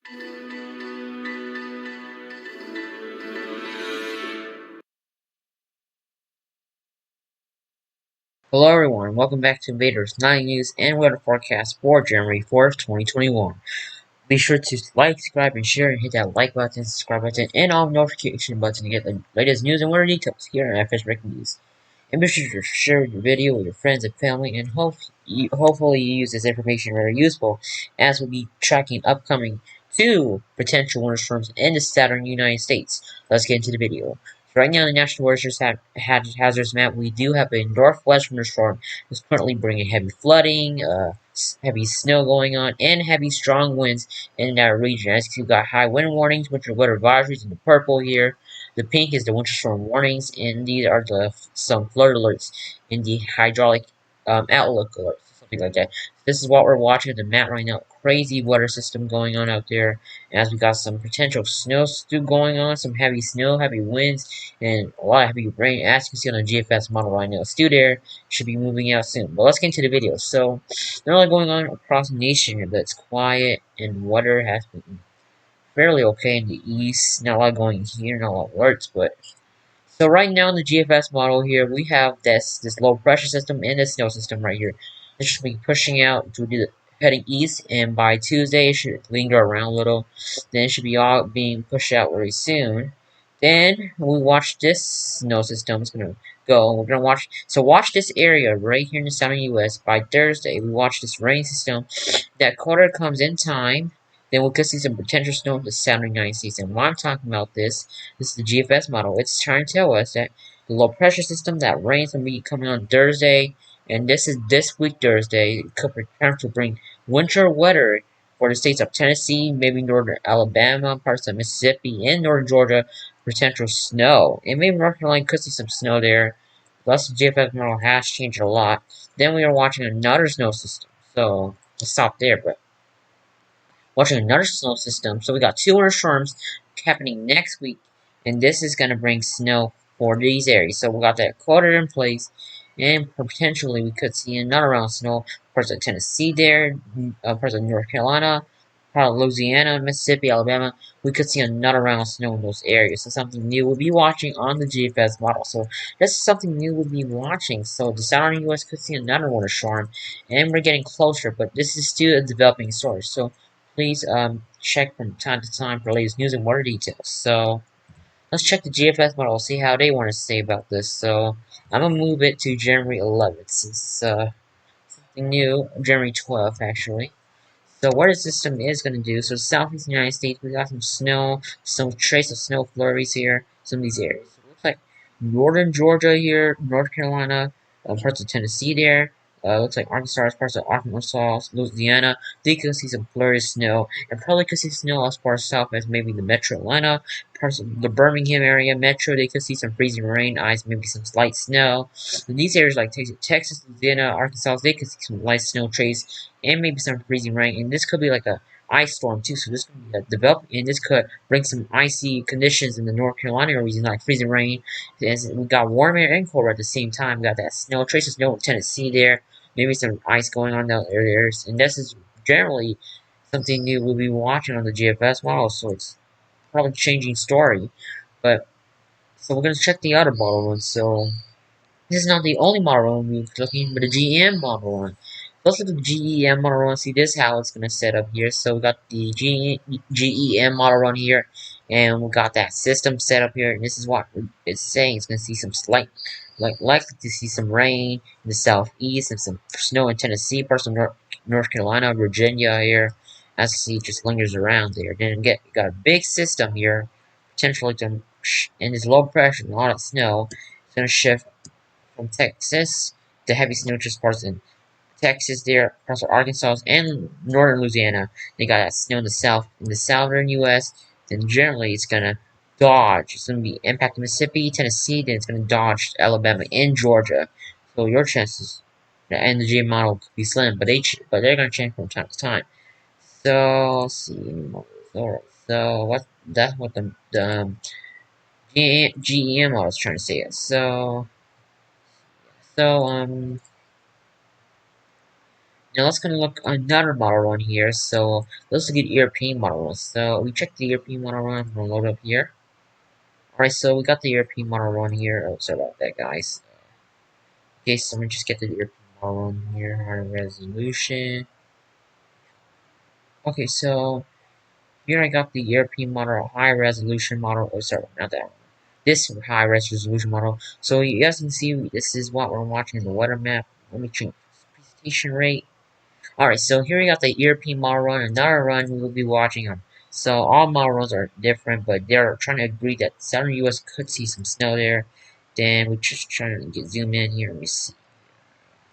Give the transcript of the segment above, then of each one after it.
Hello everyone, welcome back to Invader's 9 News and Weather Forecast for January 4th, 2021. Be sure to like, subscribe, and share, and hit that like button, subscribe button, and all notification button to get the latest news and weather details here on FS Breaking News. And be sure to share your video with your friends and family, and hopefully you use this information very useful, as we'll be tracking upcoming 2 potential winter storms in the southern United States. Let's get into the video. So right now, in the National Weather Hazards map, we do have a northwest winter storm that's currently bringing heavy flooding, heavy snow going on, and heavy strong winds in that region. As you see, we've got high wind warnings, winter weather advisories in the purple here. The pink is the winter storm warnings, and these are some flood alerts in the hydraulic outlook alerts, something like that. This is what we're watching at the map right now. Crazy weather system going on out there, as we got some potential snow still going on, some heavy snow, heavy winds, and a lot of heavy rain. As you can see on the GFS model right now, it's still there. Should be moving out soon. But let's get into the video. So, not only going on across the nation here, but it's quiet, and weather has been fairly okay in the east. Not a lot going here, not a lot of alerts, but so right now in the GFS model here, we have this low pressure system and this snow system right here. It should be pushing out to the heading east, and by Tuesday it should linger around a little. Then it should be all being pushed out very soon. Then we watch this snow system. It's gonna go. We're gonna watch this area right here in the southern U.S. By Thursday, we watch this rain system. That quarter comes in time. Then we could see some potential snow in the southern United States. And why I'm talking about this is the GFS model. It's trying to tell us that the low pressure system, that rain's gonna be coming on Thursday, and this is this week Thursday. It could prepare to bring winter weather for the states of Tennessee, maybe northern Alabama, parts of Mississippi, and northern Georgia. Potential snow, and maybe North Carolina could see some snow there. Plus, the GFS model has changed a lot. Then we are watching another snow system. So let's stop there, but watching another snow system. So we got 2 winter storms happening next week, and this is going to bring snow for these areas. So we got that quarter in place, and potentially we could see another round of snow. Parts of Tennessee there, parts of North Carolina, part of Louisiana, Mississippi, Alabama. We could see another round of snow in those areas. So something new we'll be watching on the GFS model. So this is something new we'll be watching. So the southern U.S. could see another winter storm, and we're getting closer, but this is still a developing story. So please check from time to time for latest news and weather details. So let's check the GFS model, see how they want to say about this. So I'm gonna move it to January 11th since something new, January 12th actually. So what the system is going to do, so southeast United States, we got some snow, some trace of snow flurries here, some of these areas. So it looks like northern Georgia here, North Carolina, parts of Tennessee there. Looks like Arkansas, parts of Arkansas, Louisiana. They could see some flurry snow, and probably could see snow as far south as maybe the Metro Atlanta, parts of the Birmingham area, Metro. They could see some freezing rain, ice, maybe some slight snow. In these areas like Texas, Louisiana, Arkansas, they could see some light snow trace and maybe some freezing rain. And this could be like a ice storm too. So this could be a develop, and this could bring some icy conditions in the North Carolina region, like freezing rain. As we got warm air and cold at the same time. We got that snow, traces of snow in Tennessee there. Maybe some ice going on in those areas. And this is generally something new we'll be watching on the GFS model. So it's probably changing story. But so we're gonna check the other model one. So this is not the only model run we're looking, but the GEM model run. Let's look at the GEM model run, see this how it's gonna set up here. So we got the GEM model run here, and we got that system set up here, and this is what it's saying. It's gonna see some slight, likely to see some rain in the southeast and some snow in Tennessee, parts of North Carolina, Virginia here. As you see, it just lingers around there. Then got a big system here, potentially to, and this low pressure and a lot of snow. It's gonna shift from Texas, the heavy snow just parts in Texas there, parts of Arkansas and northern Louisiana. They got that snow in the southern U.S. Then generally it's gonna dodge. It's gonna be impacting Mississippi, Tennessee. Then it's gonna dodge Alabama and Georgia. So your chances the energy model could be slim, but they're gonna change from time to time. So let's see. Alright, so that's what the GEM model is trying to say. So Now let's gonna look another model run here. So let's look at European model run. So we check the European model run. We'll load up here. Alright, so we got the European model run here. Oh, sorry about that, guys. Okay, so let me just get the European model run here. High resolution. Okay, so here I got the European model, high resolution model. Oh, sorry, not that one. This high resolution model. So you guys can see this is what we're watching in the weather map. Let me change presentation rate. Alright, so here we got the European model run, another run we will be watching on. So all model runs are different, but they're trying to agree that southern US could see some snow there. Then we're just trying to get zoom in here. Let me see.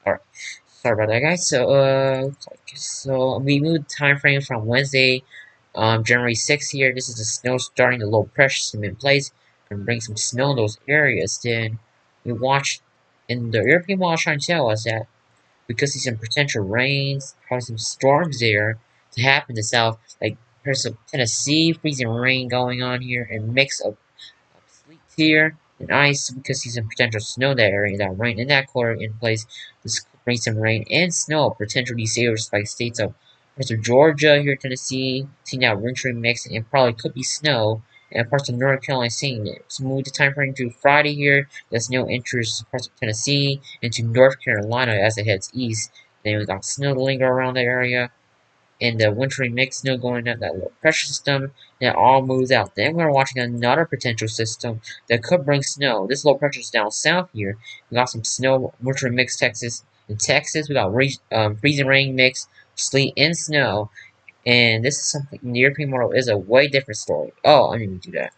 Alright, sorry about that, guys. So we moved time frame from Wednesday, January 6th here. This is the snow starting, the low pressure system in place, and bring some snow in those areas. Then we watched, and the European model trying to tell us that because there's some potential rains, probably some storms there to happen in the south. Like there's some Tennessee freezing rain going on here, and mix of sleet here and ice because there's some potential snow that area. That rain in that quarter in place. This could bring some rain and snow potentially savers like states of parts of Georgia here, Tennessee, seeing that wintry mix, and probably could be snow. And parts of North Carolina seeing it. So move the time frame to Friday here. The snow enters parts of Tennessee into North Carolina as it heads east. Then we got snow to linger around the area and the wintry mix snow going up that low pressure system that all moves out. Then we're watching another potential system that could bring snow. This low pressure is down south here. We got some snow, wintry mix Texas. In Texas, we got freezing rain mix, sleet, and snow. And this is something in the European model is a way different story. Oh, I didn't do that.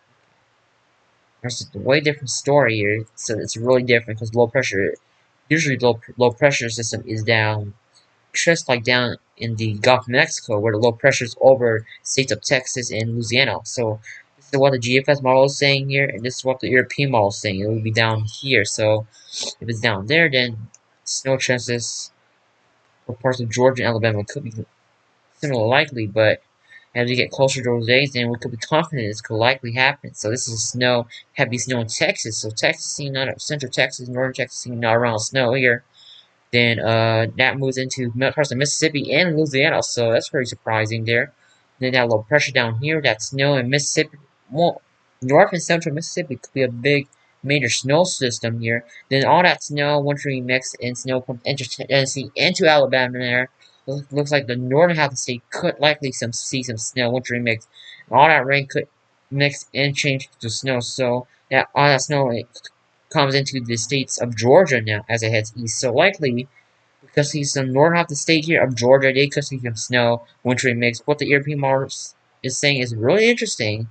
There's a way different story here, so it's really different because low pressure. Usually, low pressure system is down just like down in the Gulf of Mexico, where the low pressure is over states of Texas and Louisiana. So this is what the GFS model is saying here, and this is what the European model is saying. It will be down here. So if it's down there, then snow chances for parts of Georgia and Alabama could be similar likely, but as we get closer to those days, then we could be confident this could likely happen. So this is heavy snow in Texas. So Texas seeing not central Texas, northern Texas seeing not around snow here. Then that moves into parts of Mississippi and Louisiana, so that's very surprising there. Then that low pressure down here, that snow in Mississippi, well, north and central Mississippi could be a big major snow system here. Then all that snow, wintry mix and snow from Tennessee into Alabama there. Looks like the northern half of the state could likely see some snow, wintry mix. All that rain could mix and change to snow, so that all that snow comes into the states of Georgia now as it heads east. So likely, because he's the northern half of the state here of Georgia, they could see some snow, wintry mix. What the European model is saying is really interesting,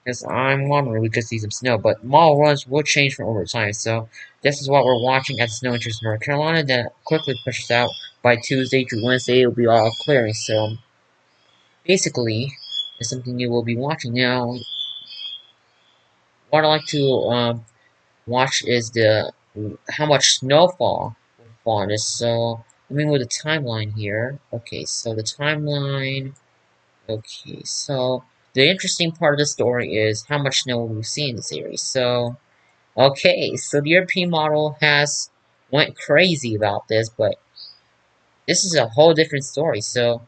because I'm wondering we could see some snow. But model runs will change from over time. So this is what we're watching as snow enters North Carolina. Then it quickly pushes out by Tuesday through Wednesday. It'll be all clearing. So basically, it's something you will be watching now. What I like to watch is the how much snowfall will fall on this. So let me move the timeline here. Okay, so the timeline. Okay, so the interesting part of the story is how much snow we've seen in the series. So okay, so the European model has went crazy about this, but this is a whole different story. So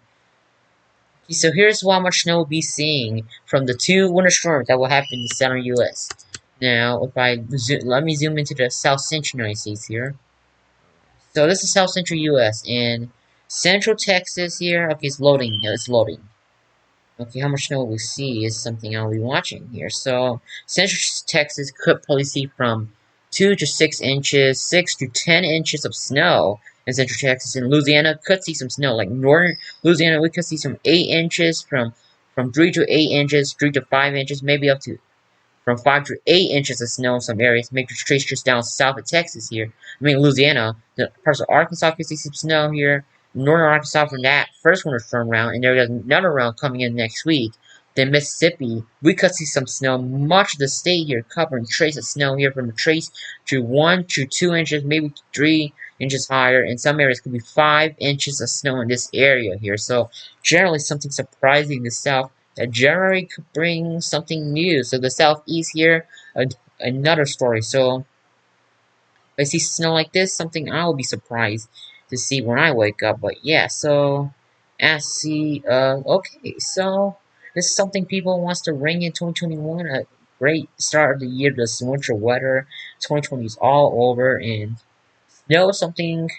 so here's how much snow we'll be seeing from the two winter storms that will happen in the southern U.S. Now, if I let me zoom into the South Central United States here. So this is South Central U.S. and Central Texas here. Okay, it's loading. Yeah, it's loading. Okay, how much snow we see is something I'll be watching here. So Central Texas could probably see from 2 to 6 inches, 6 to 10 inches of snow in Central Texas. And Louisiana could see some snow. Like northern Louisiana, we could see some 8 inches from 3 to 8 inches, 3 to 5 inches, maybe up to from 5 to 8 inches of snow in some areas. Make the trace just down south of Texas here. I mean, Louisiana. The parts of Arkansas can see some snow here. Northern Arkansas from that first winter storm round, and there's another round coming in next week. Then Mississippi, we could see some snow. Much of the state here covering trace of snow here from the trace to 1 to 2 inches, maybe 3 inches higher. In some areas, could be 5 inches of snow in this area here. So generally, something surprising in the south that January could bring something new. So the southeast here, another story. So if I see snow like this, something I will be surprised. to see when I wake up. But yeah, so as see, okay, so this is something people wants to ring in 2021. A great start of the year, the winter weather. 2020 is all over, and snow is something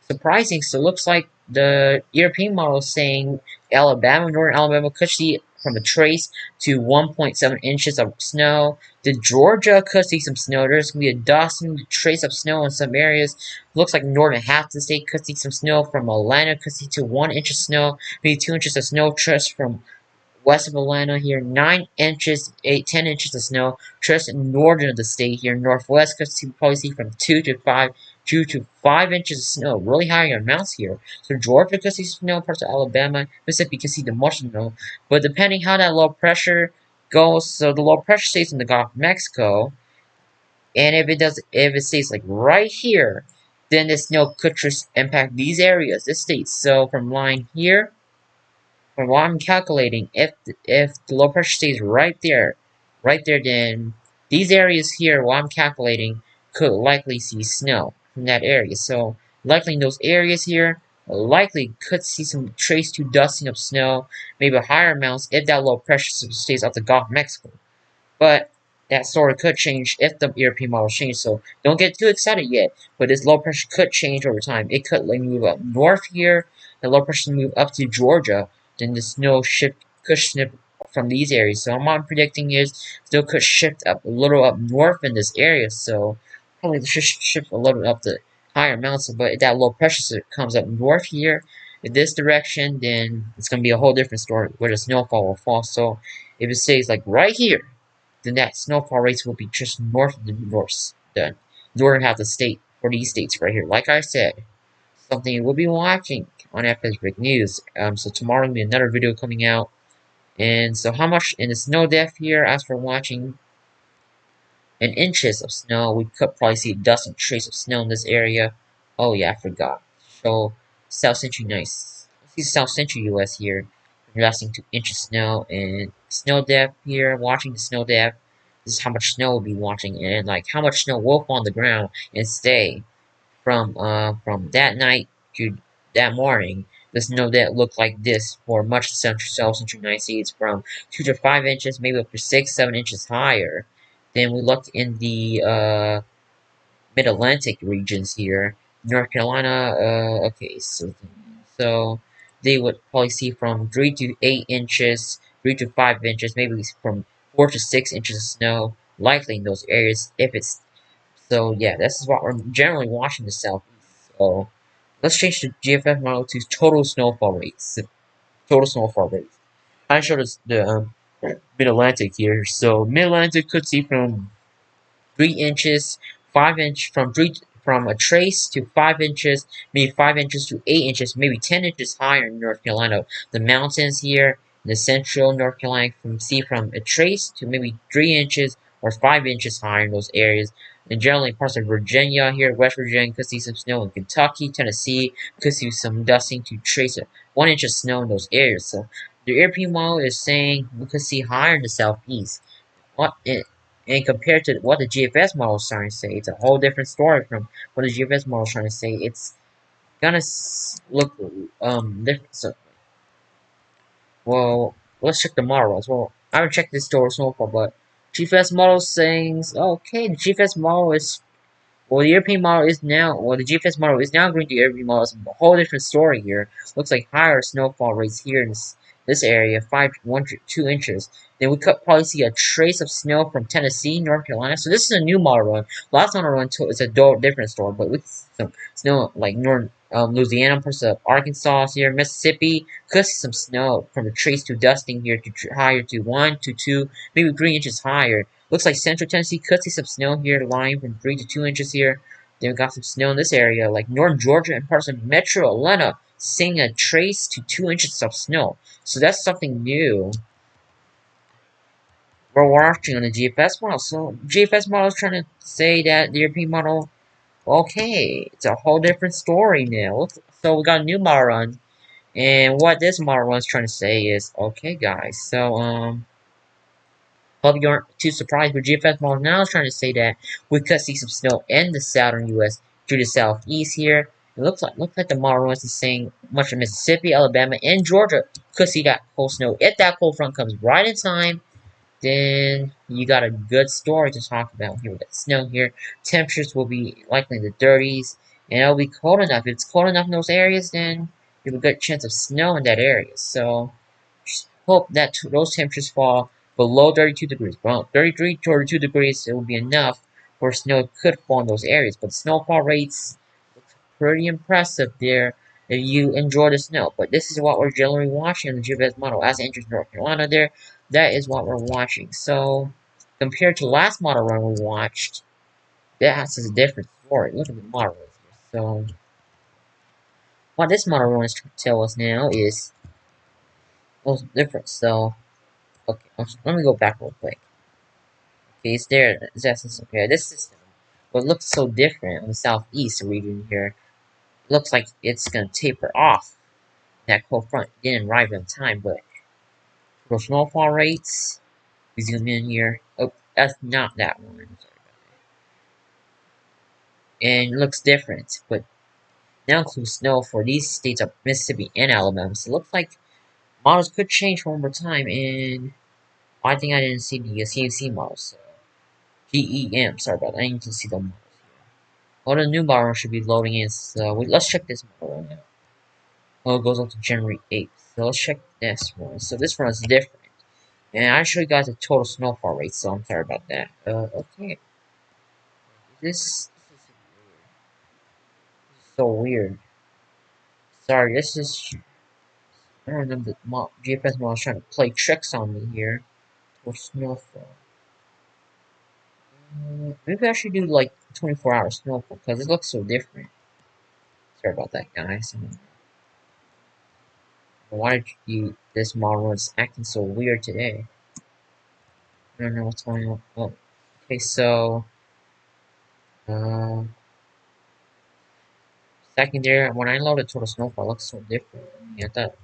surprising. So it looks like the European model is saying Alabama, northern Alabama could see from a trace to 1.7 inches of snow. The Georgia could see some snow. There's gonna be a dusting trace of snow in some areas. Looks like northern half the state could see some snow. From Atlanta could see to 1 inch of snow, maybe 2 inches of snow. Just from west of Atlanta here, 9 inches, 10 inches of snow. Just northern of the state here, northwest, could see, probably see from 2 to 5 inches of snow. Really high amounts here. So Georgia could see snow, parts of Alabama, Mississippi could see the most snow. But depending how that low pressure goes, so the low pressure stays in the Gulf of Mexico, and if it stays like right here, then the snow could just impact these areas, this state. So from line here, from what I'm calculating, if the low pressure stays right there, then these areas here, what I'm calculating, could likely see snow from that area. So likely in those areas here, likely could see some trace to dusting of snow, maybe higher amounts if that low pressure stays off the Gulf of Mexico. But that story could change if the European model changes, so don't get too excited yet. But this low pressure could change over time. It could like move up north here, the low pressure move up to Georgia, then the snow shift could shift from these areas. So what I'm predicting is snow could shift up a little up north in this area, so probably shift a little up the higher mountains. But if that low pressure comes up north here in this direction, then it's gonna be a whole different story where the snowfall will fall. So if it stays like right here, the net snowfall rates will be just north of the northern half of the state for these states right here. Like I said, something we'll be watching on FS Big News. So tomorrow will be another video coming out. And so how much in the snow depth here, as for watching in inches of snow, we could probably see a dust and trace of snow in this area. Oh yeah, I forgot. So South Central nice. See South Central US here. Lasting 2 inches snow and snow depth here, watching the snow depth. This is how much snow we'll be watching and like how much snow will fall on the ground and stay from that night to that morning. The snow depth looked like this for much of the central South Central United States from 2 to 5 inches, maybe up to 6, 7 inches higher. Then we looked in the mid-Atlantic regions here. North Carolina, okay, so they would probably see from 3 to 8 inches, 3 to 5 inches, maybe from 4 to 6 inches of snow, likely in those areas. If it's so, yeah, this is what we're generally watching the southeast. So let's change the GFS model to total snowfall rates. Total snowfall rates. I showed us the mid-Atlantic here. So mid-Atlantic could see from 3 inches, 5 inch from a trace to 5 inches, maybe 5 inches to 8 inches, maybe 10 inches higher in North Carolina. The mountains here, the central North Carolina, from a trace to maybe 3 inches or 5 inches higher in those areas. And generally parts of Virginia here, West Virginia could see some snow in Kentucky, Tennessee could see some dusting to trace 1 inch of snow in those areas. So the European model is saying we could see higher in the southeast. What it and compared to what the GFS model is trying to say, it's a whole different story from what the GFS model is trying to say. It's gonna look different. So, well, let's check the model as well. I haven't checked this store so far, but GFS model is saying okay. The GFS model is well, the European model is now, well, the GFS model is now going to European model. It's a whole different story here. Looks like higher snowfall rates here in this area, 2 inches. Then we could probably see a trace of snow from Tennessee, North Carolina. So this is a new model run. Last model run is a different story, but with some snow like North Louisiana, parts of Arkansas here, Mississippi, could see some snow from a trace to dusting here to higher to 1 to 2, maybe 3 inches higher. Looks like Central Tennessee could see some snow here, lying from 3 to 2 inches here. Then we got some snow in this area, like northern Georgia and parts of Metro Atlanta, seeing a trace to 2 inches of snow. So that's something new. We're watching on the GFS model. So GFS model is trying to say that the European model, okay, it's a whole different story now. So we got a new model run, and what this model run is trying to say is, okay, guys. So hope you aren't too surprised, but GFS model now is trying to say that we could see some snow in the southern U.S. to the southeast here. It looks like the model is saying much of Mississippi, Alabama, and Georgia could see that cold snow if that cold front comes right in time. Then you got a good story to talk about here with the snow here. Temperatures will be likely in the 30s, and it'll be cold enough. If it's cold enough in those areas, then you have a good chance of snow in that area. So just hope that those temperatures fall below 32 degrees. Well, 33 to 32 degrees, it will be enough for snow could fall in those areas. But snowfall rates look pretty impressive there if you enjoy the snow. But this is what we're generally watching on the GBS model. As it enters North Carolina there, that is what we're watching. So, compared to last model run we watched, that's a different story. Look at the model runs here. So, what this model run is trying to tell us now is a little different. So, okay, let me go back real quick. Okay, it's there. That's okay. This system, what looks so different on the southeast region here, looks like it's gonna taper off. That cold front didn't arrive on time, but for snowfall rates, we zoom in here. Oh, that's not that one. Sorry about that. And it looks different, but now includes snow for these states of Mississippi and Alabama. So it looks like models could change one more time, and I think I didn't see the CNC models. So GEM, sorry about that. I need to see the models here. All the new models should be loading in, so let's check this model right now. Oh, it goes up to January 8th. So let's check this one. So this one is different. And I show you guys the total snowfall rate, so I'm sorry about that. Okay. This is so weird. Sorry, this is... I don't know, the GPS model is trying to play tricks on me here. For snowfall. Maybe I should do like 24-hour snowfall, because it looks so different. Sorry about that, guys. Why did this model is acting so weird today? I don't know what's going on. Oh, okay, so... Secondary, when I loaded total snowfall, it looks so different. I thought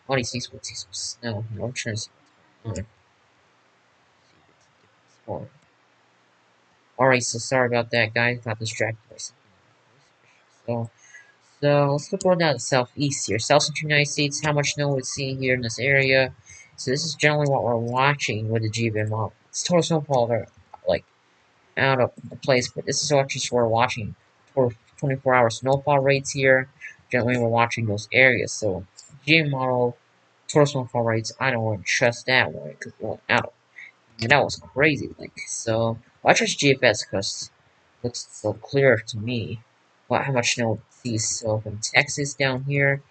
all these things would see some snow. I'm trying to see what's going on. Alright, so sorry about that, guys. Got distracted by something. So let's look on down the southeast here. South central United States, how much snow we're seeing here in this area. So this is generally what we're watching with the GBM model. It's total snowfall, like, out of the place, but this is what just we're watching. 24-hour snowfall rates here. Generally, we're watching those areas. So, GM model, total snowfall rates, I don't want to trust that one because it went out. And that was crazy. Like, so, I trust GFS because it looks so clear to me. How much snow we see. So, from Texas down here,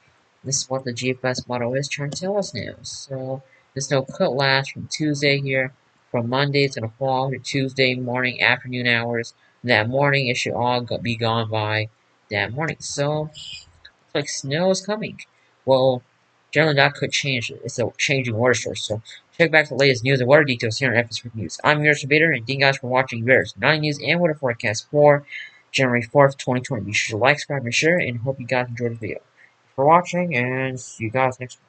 this is what the GFS model is trying to tell us now. So, the snow could last from Tuesday here, from Monday to the fall to Tuesday morning, afternoon hours. That morning, it should all be gone by that morning. So, looks like snow is coming. Well, generally that could change. It's a changing weather source. So, check back the latest news and weather details here on FS News. I'm your Invader, and thank you guys for watching Invader's 9 News and weather forecast for January 4th, 2020. Be sure to like, subscribe, and share, and hope you guys enjoyed the video. Thanks for watching, and see you guys next time.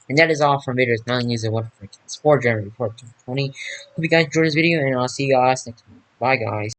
And that is all from Invader's 9 News and Weather Forecast for January 4th, 2020. Hope you guys enjoyed this video, and I'll see you guys next time. Bye, guys.